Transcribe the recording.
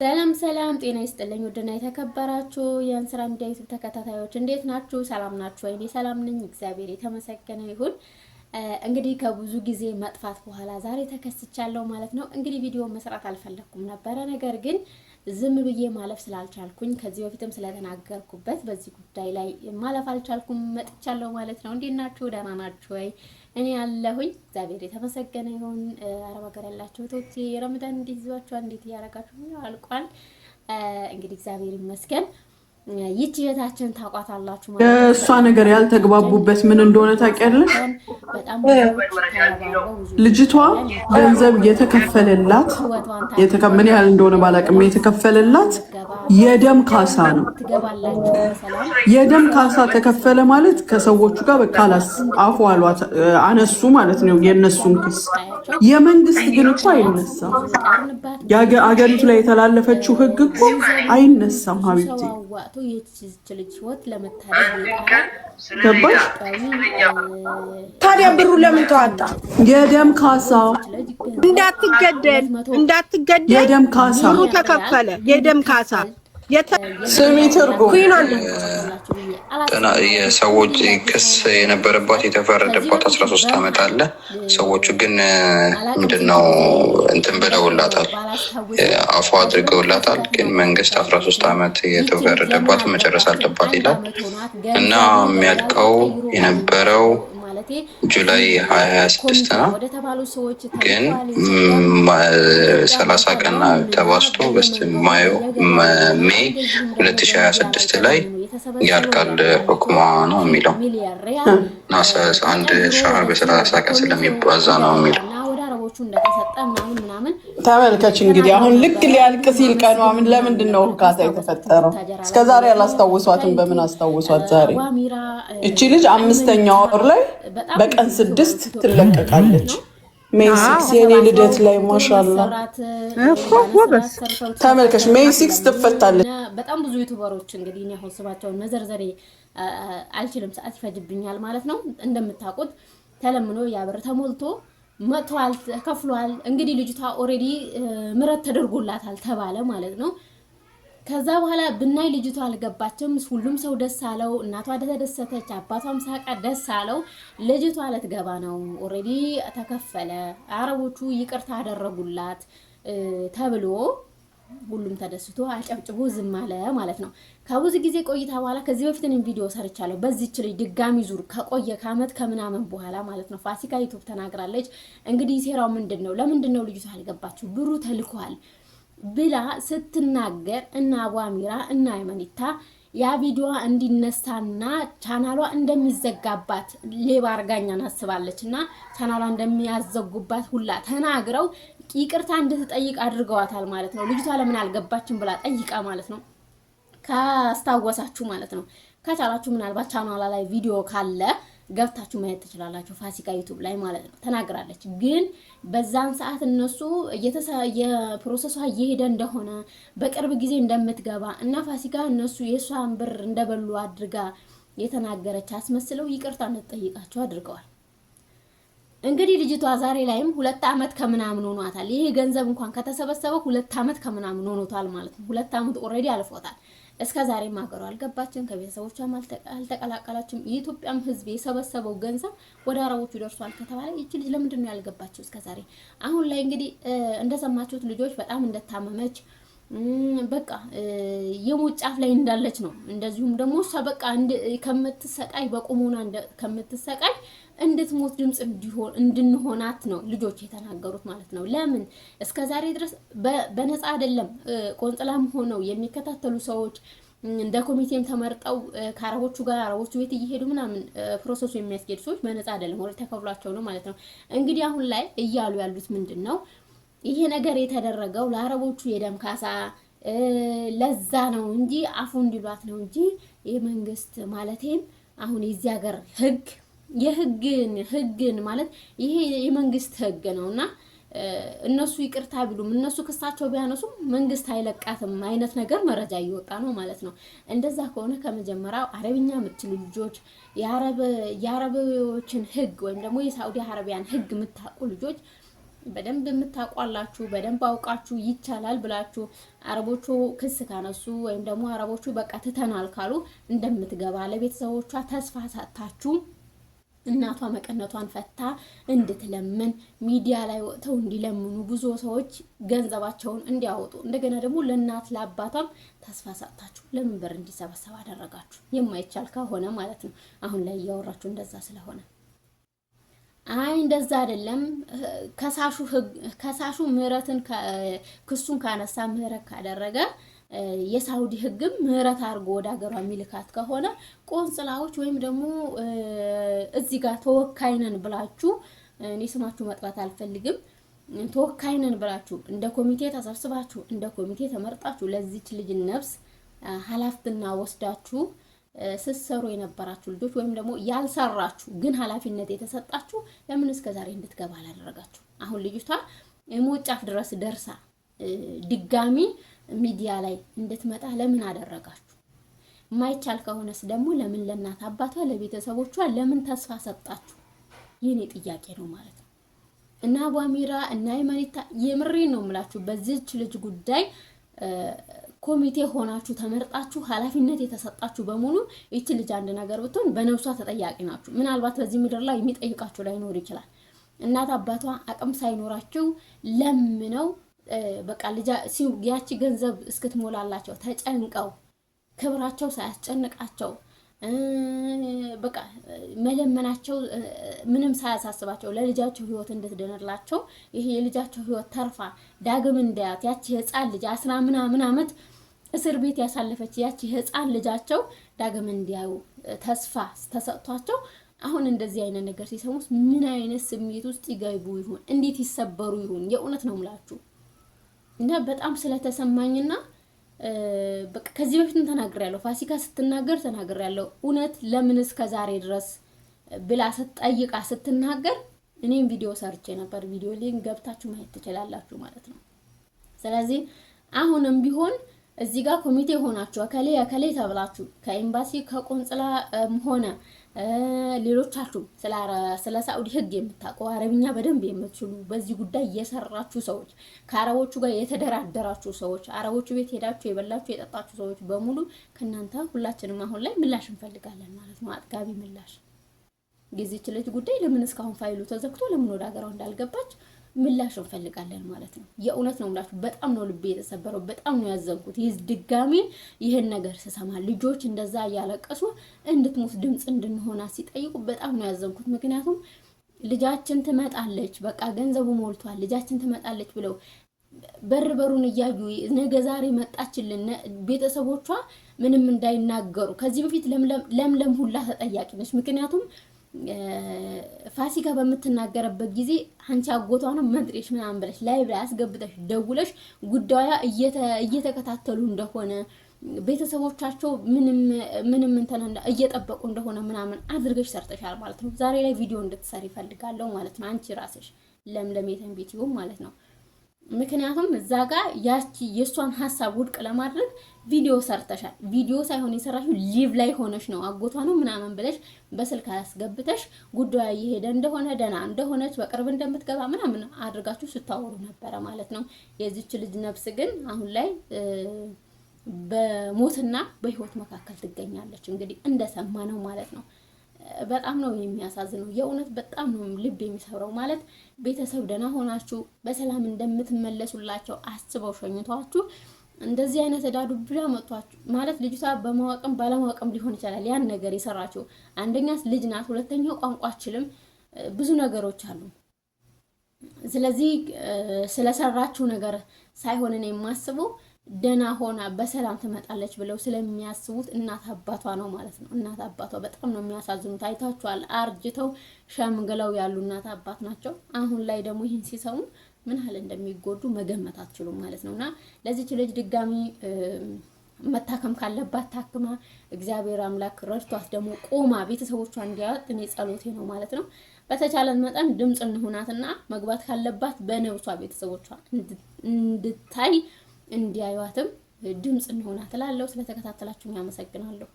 ሰላም ሰላም ጤና ይስጥልኝ ወደና የተከበራችሁ የእንስራ ሚዲያ ዩቲዩብ ተከታታዮች እንዴት ናችሁ? ሰላም ናችሁ? እኔ ሰላም ነኝ፣ እግዚአብሔር የተመሰገነ ይሁን። እንግዲህ ከብዙ ጊዜ መጥፋት በኋላ ዛሬ ተከስቻለሁ ማለት ነው። እንግዲህ ቪዲዮ መስራት አልፈለኩም ነበር፣ ነገር ግን ዝም ብዬ ማለፍ ስላልቻልኩኝ ከዚህ በፊትም ስለተናገርኩበት በዚህ ጉዳይ ላይ ማለፍ አልቻልኩም፣ መጥቻለሁ ማለት ነው። እንዴት ናችሁ? ደህና ናችሁ ወይ? እኔ ያለሁኝ እግዚአብሔር የተመሰገነ ይሁን። አረብ ሀገር ያላችሁ እህቶቼ ረመዳን እንዴት ይዟችኋል? እንዴት እያደረጋችሁ አልቋል? እንግዲህ እግዚአብሔር ይመስገን። ይህች እህታችን ታውቋታላችሁ ማለት ነው። እሷ ነገር ያልተግባቡበት ምን እንደሆነ ታውቂያለሽ? ልጅቷ ገንዘብ የተከፈለላት ምን ያህል እንደሆነ ባላቅም የተከፈለላት የደም ካሳ ነው። የደም ካሳ ተከፈለ ማለት ከሰዎቹ ጋር በካላስ አፉ አሏት አነሱ ማለት ነው የነሱን ክስ። የመንግስት ግን እኮ አይነሳም። አገሪቱ ላይ የተላለፈችው ህግ እኮ አይነሳም ሀቢብቲ። ገባሽ? ታዲያ ብሩ ለምን ተዋጣ? የደም ካሳ እንዳትገደል የደም ካሳ ብሩ ተከፈለ። የደም ካሳ ስሚ ትርጉም የሰዎች ክስ የነበረባት የተፈረደባት 13 ዓመት አለ። ሰዎቹ ግን ምንድነው እንትን ብለውላታል፣ አፏ አድርገውላታል። ግን መንግስት 13 ዓመት የተፈረደባት መጨረስ አለባት ይላል እና የሚያልቀው የነበረው ጁላይ 26 ነው። ግን 30 ቀን ተባስቶ ሜይ 2026 ላይ ያልቃል ህኩማ ነው የሚለው እና አንድ ሻህር በ30 ቀን ስለሚባዛ ነው የሚለው። ተመልከች እንግዲህ አሁን ልክ ሊያልቅ ሲል ቀኗ ለምንድን ነው እርካታ የተፈጠረው? እስከዛሬ አላስታውሷትም። በምን አስታውሷት? ዛሬ እቺ ልጅ 5ኛ ወር ላይ በቀን 6 ትለቀቃለች። ሜይ 6 የኔ ልደት ላይ ማሻአላ ተመልከች፣ ሜይ 6 ትፈታለች። በጣም ብዙ ዩቲዩበሮች እንግዲህ እኔ አሁን ስማቸውን መዘርዘሬ አልችልም፣ ሰዓት ይፈጅብኛል ማለት ነው። እንደምታውቁት ተለምኖ ያብር ተሞልቶ መጥቷል፣ ከፍሏል። እንግዲህ ልጅቷ ኦሬዲ ምረት ተደርጎላታል ተባለ ማለት ነው። ከዛ በኋላ ብናይ ልጅቷ አልገባችም። ሁሉም ሰው ደስ አለው፣ እናቷ ተደሰተች፣ አባቷም ሳቃ ደስ አለው። ልጅቷ ልትገባ ነው፣ ኦሬዲ ተከፈለ፣ አረቦቹ ይቅርታ አደረጉላት ተብሎ ሁሉም ተደስቶ አጨብጭቦ ዝም አለ ማለት ነው። ከብዙ ጊዜ ቆይታ በኋላ ከዚህ በፊት እኔም ቪዲዮ ሰርቻለሁ በዚህች ልጅ ድጋሚ ዙር ከቆየ ከአመት ከምናምን በኋላ ማለት ነው። ፋሲካ ዩቲዩብ ተናግራለች። እንግዲህ ሴራው ምንድነው? ለምንድነው ልጅቷ አልገባችሁ? ብሩ ተልኳል ብላ ስትናገር እና አቧሚራ እና አይመኒታ ያ ቪዲዮ እንዲነሳና ቻናሏ እንደሚዘጋባት ሌባ አርጋኛን አስባለች እና ቻናሏ እንደሚያዘጉባት ሁላ ተናግረው ይቅርታ እንድትጠይቅ አድርገዋታል ማለት ነው። ልጅቷ ለምን አልገባችም ብላ ጠይቃ ማለት ነው። ካስታወሳችሁ ማለት ነው። ከቻላችሁ ምናልባት ቻናሏ ላይ ቪዲዮ ካለ ገብታችሁ ማየት ትችላላችሁ። ፋሲካ ዩቲዩብ ላይ ማለት ነው ተናግራለች። ግን በዛን ሰዓት እነሱ የፕሮሰሷ እየሄደ እንደሆነ በቅርብ ጊዜ እንደምትገባ እና ፋሲካ እነሱ የሷን ብር እንደበሉ አድርጋ የተናገረች አስመስለው ይቅርታ እንድትጠይቃቸው አድርገዋል። እንግዲህ ልጅቷ ዛሬ ላይም 2 ዓመት ከምናምን ሆኗታል። ይሄ ገንዘብ እንኳን ከተሰበሰበ 2 ዓመት ከምናምን ሆኖታል ማለት ነው። 2 ዓመት ኦሬዲ አልፎታል። እስከ ዛሬ ማገሩ አልገባችም፣ ከቤተሰቦቿም አልተቀላቀላችም። የኢትዮጵያም ሕዝብ የሰበሰበው ገንዘብ ወደ አረቦቹ ደርሷል ከተባለ ይቺ ልጅ ለምንድን ነው ያልገባችው እስከ ዛሬ? አሁን ላይ እንግዲህ እንደሰማችሁት ልጆች በጣም እንደታመመች በቃ የሞት ጫፍ ላይ እንዳለች ነው። እንደዚሁም ደግሞ እሷ በቃ ከምትሰቃይ በቁሙና ከምትሰቃይ እንድትሞት ድምጽ እንድንሆናት ነው ልጆች የተናገሩት ማለት ነው። ለምን እስከ ዛሬ ድረስ በነፃ አይደለም ቆንጽላም ሆነው የሚከታተሉ ሰዎች እንደ ኮሚቴም ተመርጠው ከአረቦቹ ጋር አረቦቹ ቤት እየሄዱ ምናምን ፕሮሰሱ የሚያስኬዱ ሰዎች በነፃ አይደለም፣ ወደ ተከፍሏቸው ነው ማለት ነው። እንግዲህ አሁን ላይ እያሉ ያሉት ምንድነው? ይሄ ነገር የተደረገው ለአረቦቹ የደም ካሳ ለዛ ነው እንጂ አፉ እንዲሏት ነው እንጂ የመንግስት ማለቴም አሁን የዚህ ሀገር ህግን ማለት ይሄ የመንግስት ህግ ነውና እነሱ ይቅርታ ቢሉም እነሱ ክሳቸው ቢያነሱም መንግስት አይለቃትም አይነት ነገር መረጃ እየወጣ ነው ማለት ነው። እንደዛ ከሆነ ከመጀመሪያው አረብኛ የምትሉ ልጆች የአረቦችን ህግ ወይም ደግሞ የሳዑዲ አረቢያን ህግ የምታውቁ ልጆች በደንብ የምታቋላችሁ በደንብ አውቃችሁ ይቻላል ብላችሁ አረቦቹ ክስ ካነሱ ወይም ደግሞ አረቦቹ በቃ ትተናል ካሉ እንደምትገባ ለቤተሰቦቿ ተስፋ ሰጥታችሁ እናቷ መቀነቷን ፈታ እንድትለምን ሚዲያ ላይ ወጥተው እንዲለምኑ ብዙ ሰዎች ገንዘባቸውን እንዲያወጡ እንደገና ደግሞ ለእናት ለአባቷም ተስፋ ሰጥታችሁ ለምን ብር እንዲሰበሰብ አደረጋችሁ? የማይቻል ከሆነ ማለት ነው። አሁን ላይ እያወራችሁ እንደዛ ስለሆነ አይ እንደዛ አይደለም። ከሳሹ ምህረትን ክሱን ካነሳ ምህረት ካደረገ የሳውዲ ህግም ምህረት አድርጎ ወደ ሀገሯ ሚልካት ከሆነ ቆንጽላዎች ወይም ደግሞ እዚህ ጋር ተወካይ ነን ብላችሁ እኔ ስማችሁ መጥራት አልፈልግም ተወካይ ነን ብላችሁ እንደ ኮሚቴ ተሰብስባችሁ እንደ ኮሚቴ ተመርጣችሁ ለዚች ልጅ ነፍስ ኃላፊነትና ወስዳችሁ ስትሰሩ የነበራችሁ ልጆች ወይም ደግሞ ያልሰራችሁ ግን ኃላፊነት የተሰጣችሁ ለምን እስከዛሬ እንድትገባ አላደረጋችሁ? አሁን ልጅቷ የሞጫፍ ድረስ ደርሳ ድጋሚ ሚዲያ ላይ እንድትመጣ ለምን አደረጋችሁ? ማይቻል ከሆነስ ደግሞ ለምን ለእናት አባቷ ለቤተሰቦቿ ለምን ተስፋ ሰጣችሁ? የኔ ጥያቄ ነው ማለት ነው። እና አቧሚራ እና የመሪታ የምሬን ነው የምላችሁ በዚህች ልጅ ጉዳይ ኮሚቴ ሆናችሁ ተመርጣችሁ ኃላፊነት የተሰጣችሁ በሙሉ እቺ ልጅ አንድ ነገር ብትሆን በነፍሷ ተጠያቂ ናችሁ። ምናልባት በዚህ ምድር ላይ የሚጠይቃችሁ ላይኖር ይችላል። እናት አባቷ አቅም ሳይኖራቸው ለምነው በቃ ያቺ ገንዘብ እስክትሞላላቸው ተጨንቀው ክብራቸው ሳያስጨንቃቸው በቃ መለመናቸው ምንም ሳያሳስባቸው ለልጃቸው ህይወት እንድትደነላቸው ይሄ የልጃቸው ህይወት ተርፋ ዳግም እንዳያት ያቺ ህፃን ልጅ 10 ምናምን ዓመት እስር ቤት ያሳለፈች ያቺ ህፃን ልጃቸው ዳግም እንዲያዩ ተስፋ ተሰጥቷቸው አሁን እንደዚህ አይነት ነገር ሲሰሙስ ምን አይነት ስሜት ውስጥ ይገቡ ይሆን? እንዴት ይሰበሩ ይሆን? የእውነት ነው የምላችሁ እና በጣም ስለተሰማኝና በቃ ከዚህ በፊትም ተናግሬያለሁ። ፋሲካ ስትናገር ተናግሬያለሁ። እውነት ለምን እስከ ዛሬ ድረስ ብላ ስትጠይቃ ስትናገር እኔም ቪዲዮ ሰርቼ ነበር። ቪዲዮ ሊንክ ገብታችሁ ማየት ትችላላችሁ ማለት ነው። ስለዚህ አሁንም ቢሆን እዚህ ጋር ኮሚቴ ሆናችሁ አከሌ ተብላችሁ ከኤምባሲ ከቆንጽላ ሆነ ሌሎቻችሁ ስለ ሳኡዲ ህግ የምታውቁ አረብኛ በደንብ የምትችሉ በዚህ ጉዳይ የሰራችሁ ሰዎች ከአረቦቹ ጋር የተደራደራችሁ ሰዎች አረቦቹ ቤት ሄዳችሁ የበላችሁ የጠጣችሁ ሰዎች በሙሉ ከናንተ ሁላችንም አሁን ላይ ምላሽ እንፈልጋለን ማለት ነው። አጥጋቢ ምላሽ ጊዜች ልጅ ጉዳይ ለምን እስካሁን ፋይሉ ተዘግቶ ለምን ወደ ሀገሯ እንዳልገባች ምላሽ እንፈልጋለን ማለት ነው። የእውነት ነው የምላችሁ በጣም ነው ልቤ የተሰበረው። በጣም ነው ያዘንኩት። ድጋሚ ይሄን ነገር ስሰማ ልጆች እንደዛ ያለቀሱ እንድትሞት ድምጽ እንድንሆና ሲጠይቁ በጣም ነው ያዘንኩት። ምክንያቱም ልጃችን ትመጣለች በቃ ገንዘቡ ሞልቷል ልጃችን ትመጣለች ብለው በርበሩን እያዩ ነገ ዛሬ መጣችልን ቤተሰቦቿ ምንም እንዳይናገሩ ከዚህ በፊት ለምለም ሁላ ተጠያቂ ነች። ምክንያቱም ፋሲካ በምትናገርበት ጊዜ አንቺ አጎቷ ነው መድሬሽ ምናምን ብለሽ ላይ ብላ አስገብተሽ ደውለሽ ጉዳያ እየተከታተሉ እንደሆነ ቤተሰቦቻቸው ምንም እንተና እየጠበቁ እንደሆነ ምናምን አድርገሽ ሰርተሻል ማለት ነው። ዛሬ ላይ ቪዲዮ እንድትሰሪ ፈልጋለሁ ማለት ነው። አንቺ ራስሽ ለምለም ቪዲዮ ማለት ነው። ምክንያቱም እዛ ጋር ያቺ የሷን ሐሳብ ውድቅ ለማድረግ ቪዲዮ ሰርተሻል። ቪዲዮ ሳይሆን የሰራሽው ሊቭ ላይ ሆነሽ ነው አጎቷ ነው ምናምን ብለሽ በስልክ አስገብተሽ ጉዳዩ እየሄደ እንደሆነ ደና እንደሆነች በቅርብ እንደምትገባ ምናምን አድርጋችሁ ስታወሩ ነበረ ማለት ነው። የዚች ልጅ ነፍስ ግን አሁን ላይ በሞትና በህይወት መካከል ትገኛለች። እንግዲህ እንደሰማ ነው ማለት ነው። በጣም ነው የሚያሳዝነው። የእውነት በጣም ነው ልብ የሚሰብረው ማለት ቤተሰብ ደና ሆናችሁ በሰላም እንደምትመለሱላቸው አስበው ሸኝቷችሁ እንደዚህ አይነት እዳዱ ብላ መጥቷችሁ ማለት ልጅቷ በማወቅም ባለማወቅም ሊሆን ይችላል ያን ነገር የሰራችው። አንደኛስ ልጅ ናት፣ ሁለተኛው ቋንቋ አትችልም፣ ብዙ ነገሮች አሉ። ስለዚህ ስለሰራችሁ ነገር ሳይሆን እኔ የማስበው ደና ሆና በሰላም ትመጣለች ብለው ስለሚያስቡት እናት አባቷ ነው ማለት ነው። እናት አባቷ በጣም ነው የሚያሳዝኑት። አይታችኋል፣ አርጅተው ሸምግለው ያሉ እናት አባት ናቸው። አሁን ላይ ደግሞ ይህን ሲሰሙ ምን ያህል እንደሚጎዱ መገመት አትችሉም ማለት ነውና ለዚች ልጅ ድጋሚ መታከም ካለባት ታክማ እግዚአብሔር አምላክ ረድቷት ደግሞ ቆማ ቤተሰቦቿ እንዲያወጥ እኔ ጸሎቴ ነው ማለት ነው። በተቻለን መጠን ድምጽ እንሆናትና መግባት ካለባት በነብሷ ቤተሰቦቿ እንድታይ እንዲያዩአትም ድምጽ እንሆናት እላለሁ። ስለተከታተላችሁኝ አመሰግናለሁ።